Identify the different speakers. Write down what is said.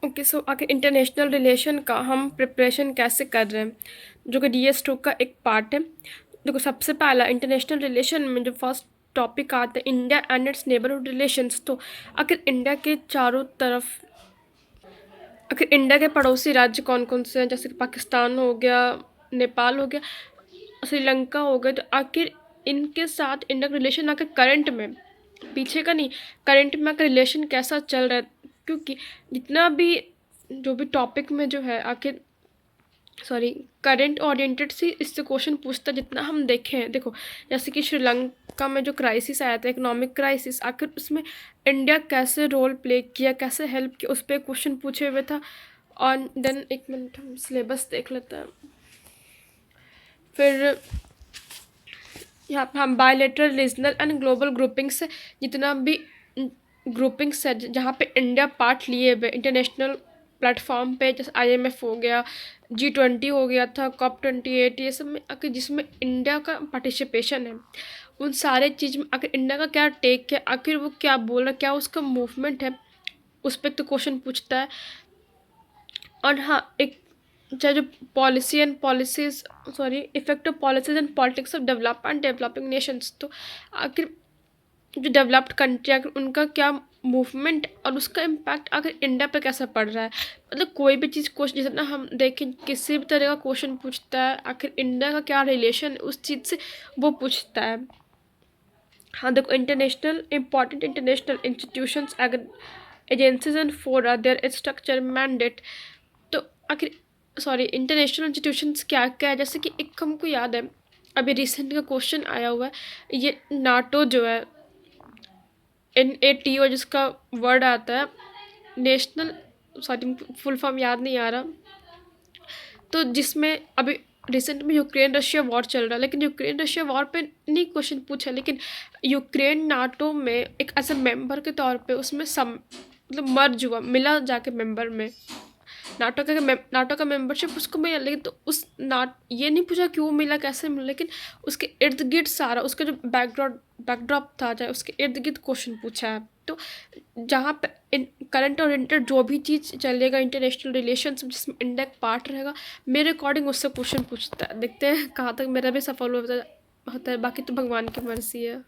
Speaker 1: Okay, सो आगे international relation का हम प्रिपरेशन कैसे कर रहे हैं, जो कि DS2 का एक पार्ट है। देखो, सबसे पहला इंटरनेशनल रिलेशन में जो फर्स्ट टॉपिक आता है India and it's neighbourhood relations. तो आखिर इंडिया के चारों तरफ, आखिर इंडिया के पड़ोसी राज्य कौन कौन से हैं, जैसे कि पाकिस्तान हो गया, नेपाल हो गया, श्रीलंका हो गया। तो आखिर इनके साथ इंडिया का रिलेशन आखिर करंट में, पीछे का नहीं, करंट में आखिर रिलेशन कैसा चल रहा है। क्योंकि जितना भी जो भी टॉपिक में जो है आखिर सॉरी करंट ओरिएंटेड से इससे क्वेश्चन पूछता है जितना हम देखे हैं। देखो, जैसे कि श्रीलंका में जो क्राइसिस आया था, इकोनॉमिक क्राइसिस, आखिर उसमें इंडिया कैसे रोल प्ले किया, कैसे हेल्प किया, उस पर क्वेश्चन पूछे हुए था। और देन एक मिनट हम सिलेबस देख लेते हैं। फिर यहाँ पे हम bilateral, regional and global grouping से जितना भी ग्रुपिंग्स है जहाँ पे इंडिया पार्ट लिए हुए इंटरनेशनल प्लेटफॉर्म पे, जैसे IMF हो गया, G20 हो गया था, COP28, ये सब में आखिर जिसमें इंडिया का पार्टिसिपेशन है, उन सारे चीज़ में आखिर इंडिया का क्या टेक है, आखिर वो क्या बोल रहा है, क्या उसका मूवमेंट है, उस पर तो क्वेश्चन पूछता है। और हाँ, एक चाहे जो policy and policies sorry effective policies and politics of develop and developing Nations. तो आखिर जो डेवलप्ड कंट्री आखिर उनका क्या मूवमेंट और उसका इम्पैक्ट आखिर इंडिया पे कैसा पड़ रहा है। मतलब कोई भी चीज़ क्वेश्चन जितना हम देखें, किसी भी तरह का क्वेश्चन पूछता है, आखिर इंडिया का क्या रिलेशन है उस चीज़ से, वो पूछता है। हाँ देखो, international important international institutions, agencies and फोरा देयर स्ट्रक्चर मैंडेट। तो आखिर इंटरनेशनल इंस्टीट्यूशंस क्या क्या है, जैसे कि एक हमको याद है अभी रिसेंट का क्वेश्चन आया हुआ है, ये नाटो जो है, NATO जिसका वर्ड आता है नेशनल, फुल फॉर्म याद नहीं आ रहा। तो जिसमें अभी रिसेंट में यूक्रेन रशिया वॉर चल रहा है, लेकिन यूक्रेन रशिया वॉर पे नहीं क्वेश्चन पूछा, लेकिन यूक्रेन नाटो में एक एज ए मेंबर के तौर पे उसमें मतलब मर्ज हुआ, मिला जाके मेंबर में, नाटो का मेंबरशिप उसको मिला। लेकिन तो उस ये नहीं पूछा क्यों मिला, कैसे मिला, लेकिन उसके इर्द गिर्द सारा उसका जो बैकड्रॉप था, चाहे उसके इर्द गिर्द क्वेश्चन पूछा है। तो जहाँ पे करंट ओरिएंटेड जो भी चीज़ चलेगा इंटरनेशनल रिलेशंस जिसमें इंडिया पार्ट रहेगा, मेरे अकॉर्डिंग उससे क्वेश्चन पूछता है। देखते हैं कहाँ तक मेरा भी सफल होता है, बाकी तो भगवान की मर्जी है।